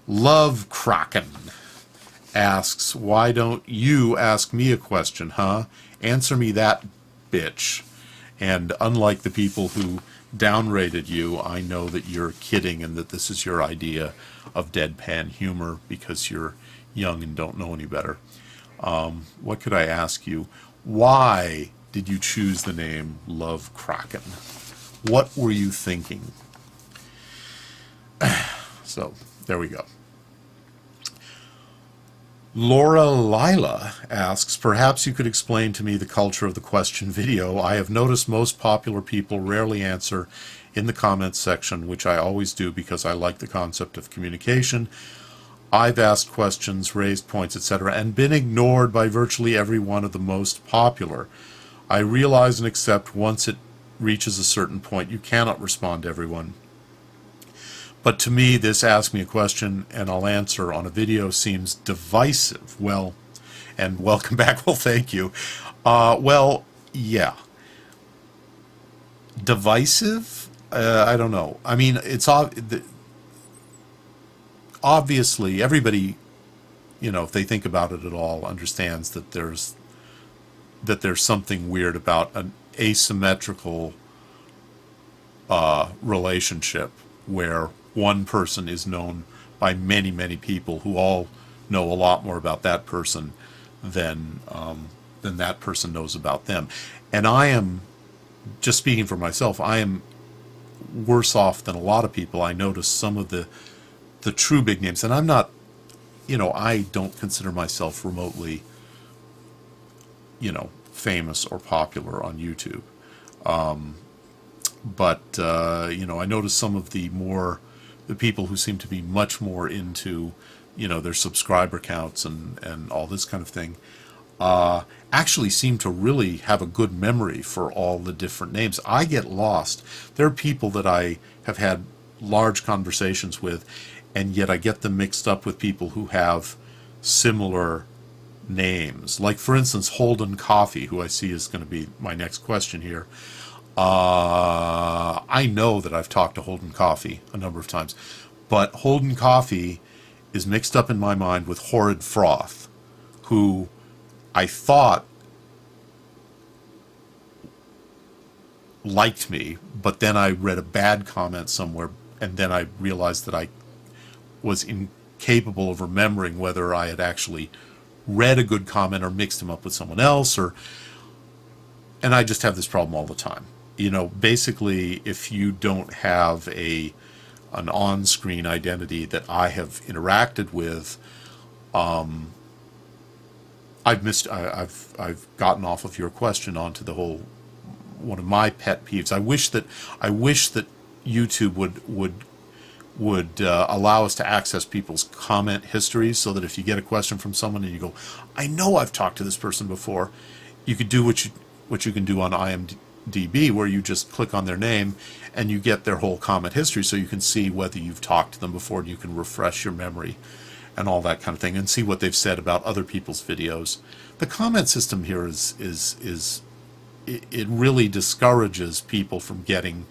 LoveCraken asks, why don't you ask me a question, huh? Answer me that, bitch. And unlike the people who downrated you, I know that you're kidding and that this is your idea of deadpan humor because you're young and don't know any better. What could I ask you? Why did you choose the name LoveCraken? What were you thinking? So, there we go. Loreleila asks, perhaps you could explain to me the culture of the question video. I have noticed most popular people rarely answer in the comments section, which I always do because I like the concept of communication. I've asked questions, raised points, etc., and been ignored by virtually every one of the most popular. I realize and accept once it reaches a certain point you cannot respond to everyone. But to me, this ask me a question and I'll answer on a video seems divisive. Well, and welcome back. Well, thank you. Well, yeah. Divisive? I don't know. I mean, it's obviously everybody, you know, if they think about it at all, understands that there's something weird about an asymmetrical relationship where one person is known by many, many people who all know a lot more about that person than that person knows about them. And I am, just speaking for myself, I am worse off than a lot of people. I notice some of the true big names, and I'm not, you know, I don't consider myself remotely, you know, famous or popular on YouTube. But you know, I notice some of the people who seem to be much more into, you know, their subscriber counts and all this kind of thing, actually seem to really have a good memory for all the different names. I get lost. There are people that I have had large conversations with, and yet I get them mixed up with people who have similar names. Like, for instance, HoldinCoffee, who I see is going to be my next question here. I know that I've talked to HoldinCoffee a number of times, but HoldinCoffee is mixed up in my mind with Horrid Froth, who I thought liked me, but then I read a bad comment somewhere, and then I realized that I was incapable of remembering whether I had actually read a good comment or mixed him up with someone else, and I just have this problem all the time. You know, basically, if you don't have an on-screen identity that I have interacted with, I've gotten off of your question onto the whole, one of my pet peeves. I wish that YouTube would allow us to access people's comment histories, so that if you get a question from someone and you go, I know I've talked to this person before, you could do what you can do on IMDb, where you just click on their name and you get their whole comment history, so you can see whether you've talked to them before, and you can refresh your memory and all that kind of thing, and see what they've said about other people's videos. The comment system here it really discourages people from getting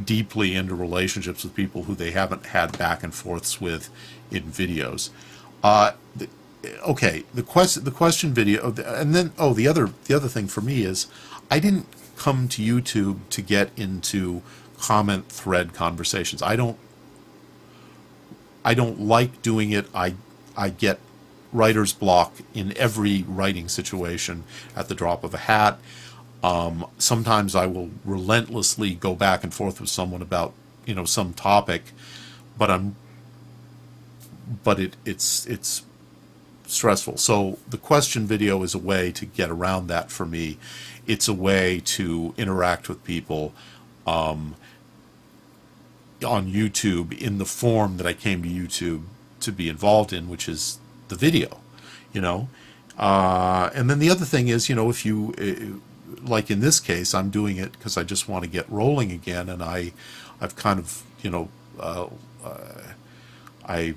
deeply into relationships with people who they haven't had back and forths with in videos. Okay, the question video, and then the other thing for me is, I didn't come to YouTube to get into comment thread conversations. I don't like doing it. I get writer's block in every writing situation at the drop of a hat. Sometimes I will relentlessly go back and forth with someone about, you know, some topic, but it's stressful. So the question video is a way to get around that for me. It's a way to interact with people on YouTube in the form that I came to YouTube to be involved in, which is the video, you know. And then the other thing is, you know, if you, like in this case, I'm doing it because I just want to get rolling again, and I've kind of, you know, I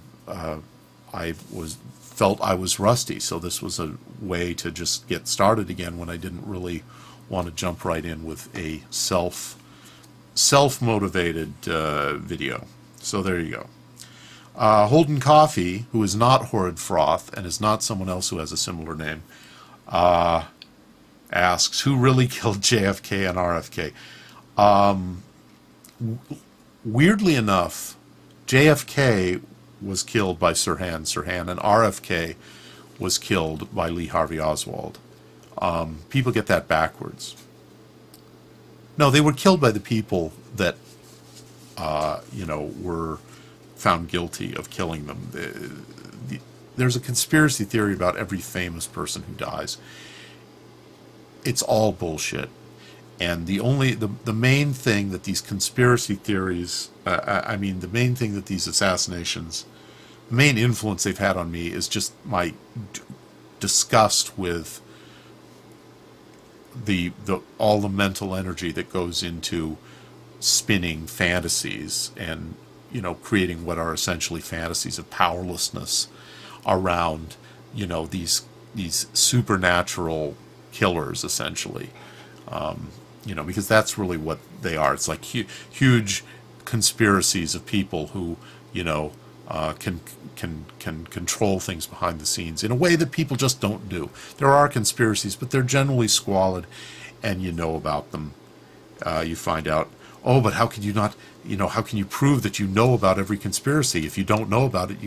felt I was rusty, so this was a way to just get started again when I didn't really want to jump right in with a self-motivated video. So there you go. HoldinCoffee, who is not Horrid Froth and is not someone else who has a similar name, asks, who really killed JFK and RFK? Weirdly enough, JFK was killed by Sirhan, and RFK was killed by Lee Harvey Oswald. People get that backwards. No, they were killed by the people that, were found guilty of killing them. There's a conspiracy theory about every famous person who dies. It's all bullshit. And the main thing that these conspiracy theories, the main thing that these assassinations, the main influence they've had on me is just my disgust with all the mental energy that goes into spinning fantasies and creating what are essentially fantasies of powerlessness around these supernatural killers, essentially, because that's really what they are. It's like huge conspiracies of people who can control things behind the scenes in a way that people just don't do. There are conspiracies, but they're generally squalid, and you know about them. You find out, oh, but how can you not? How can you prove that you know about every conspiracy if you don't know about it?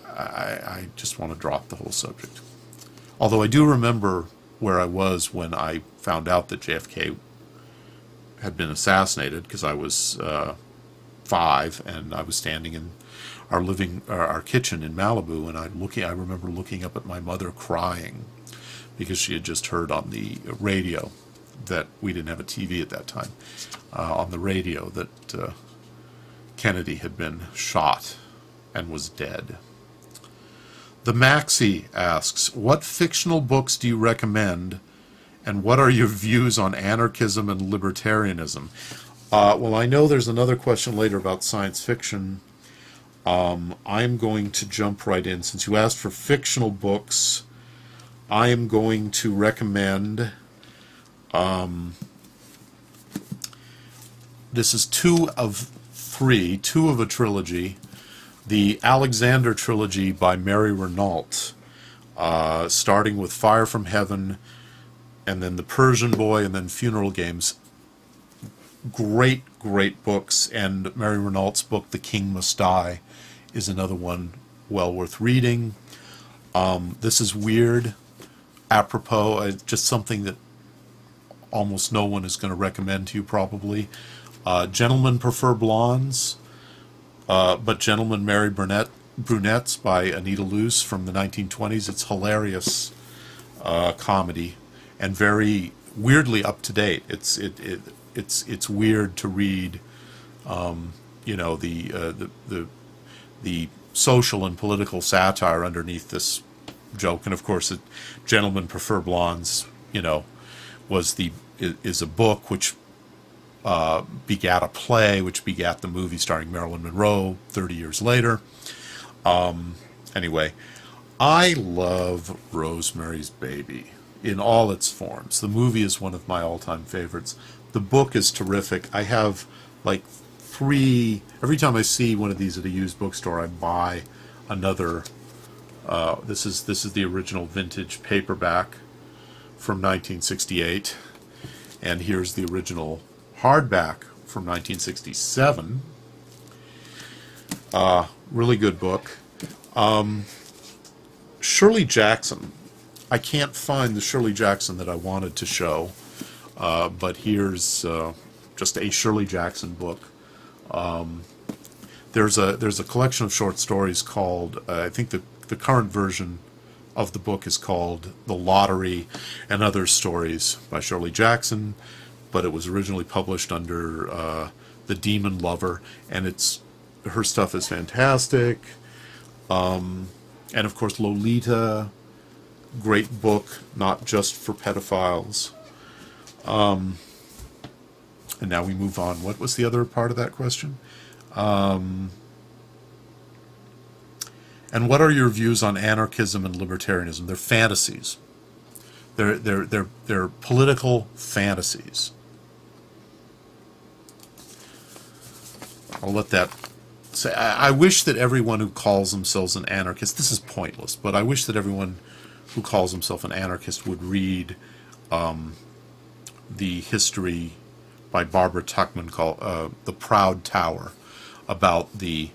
I just want to drop the whole subject. Although I do remember where I was when I found out that JFK had been assassinated, because I was 5 and I was standing in our kitchen in Malibu, and I remember looking up at my mother crying because she had just heard on the radio that we didn't have a TV at that time, on the radio that Kennedy had been shot and was dead. Themaxxxi asks, what fictional books do you recommend, and what are your views on anarchism and libertarianism? Well, I know there's another question later about science fiction. I'm going to jump right in. Since you asked for fictional books, I am going to recommend, this is 2 of 3, 2 of a trilogy, the Alexander trilogy by Mary Renault, starting with Fire from Heaven, and then The Persian Boy, and then Funeral Games. Great, great books, and Mary Renault's book, The King Must Die, is another one well worth reading. This is weird, apropos, just something that almost no one is going to recommend to you, probably. Gentlemen Prefer Blondes, but Gentlemen Marry Brunettes by Anita Luce from the 1920s. It's hilarious comedy and very weirdly up to date. It's weird to read, the social and political satire underneath this joke. And of course, Gentlemen Prefer Blondes, is a book which begat a play, which begat the movie starring Marilyn Monroe 30 years later. Anyway, I love Rosemary's Baby in all its forms. The movie is one of my all-time favorites. The book is terrific. I have like 3, every time I see one of these at a used bookstore, I buy another. This is the original vintage paperback from 1968, and here's the original hardback from 1967. Really good book. Shirley Jackson. I can't find the Shirley Jackson that I wanted to show, but here's just a Shirley Jackson book. There's a collection of short stories called, I think the current version of the book is called The Lottery and Other Stories by Shirley Jackson, but it was originally published under The Demon Lover, and her stuff is fantastic. And of course Lolita, great book, not just for pedophiles. And now we move on. What was the other part of that question? And what are your views on anarchism and libertarianism? They're fantasies. They're political fantasies. I'll let that say, I wish that everyone who calls themselves an anarchist, this is pointless, but I wish that everyone who calls himself an anarchist would read the history by Barbara Tuchman called The Proud Tower, about the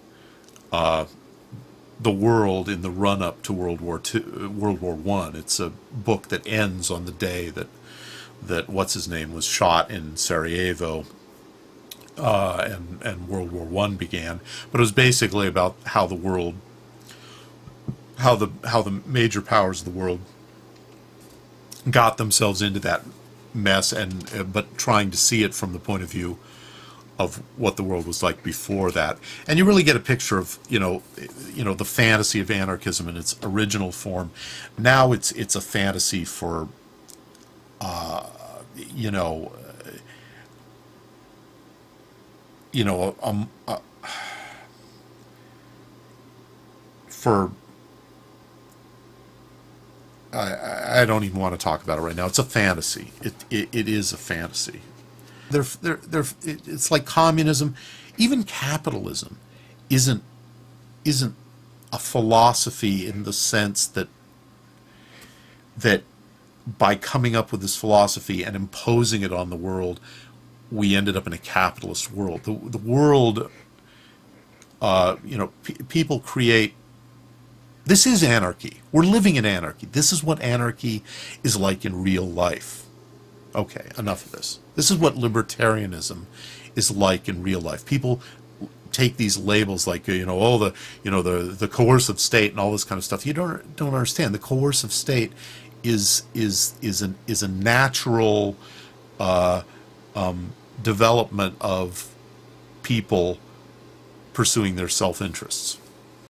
world in the run-up to World War I. It's a book that ends on the day that what's-his-name was shot in Sarajevo, and World War I began. But it was basically about how the world, how the major powers of the world got themselves into that mess, and but trying to see it from the point of view of what the world was like before that. And you really get a picture of, the fantasy of anarchism in its original form. Now it's a fantasy for, for, I don't even want to talk about it right now. It's a fantasy. It is a fantasy. It's like communism. Even capitalism isn't a philosophy in the sense that by coming up with this philosophy and imposing it on the world, we ended up in a capitalist world. The world, people create. This is anarchy. We're living in anarchy. This is what anarchy is like in real life. Okay, enough of this. This is what libertarianism is like in real life. People take these labels like, the coercive state and all this kind of stuff. You don't understand. The coercive state is a natural development of people pursuing their self-interests.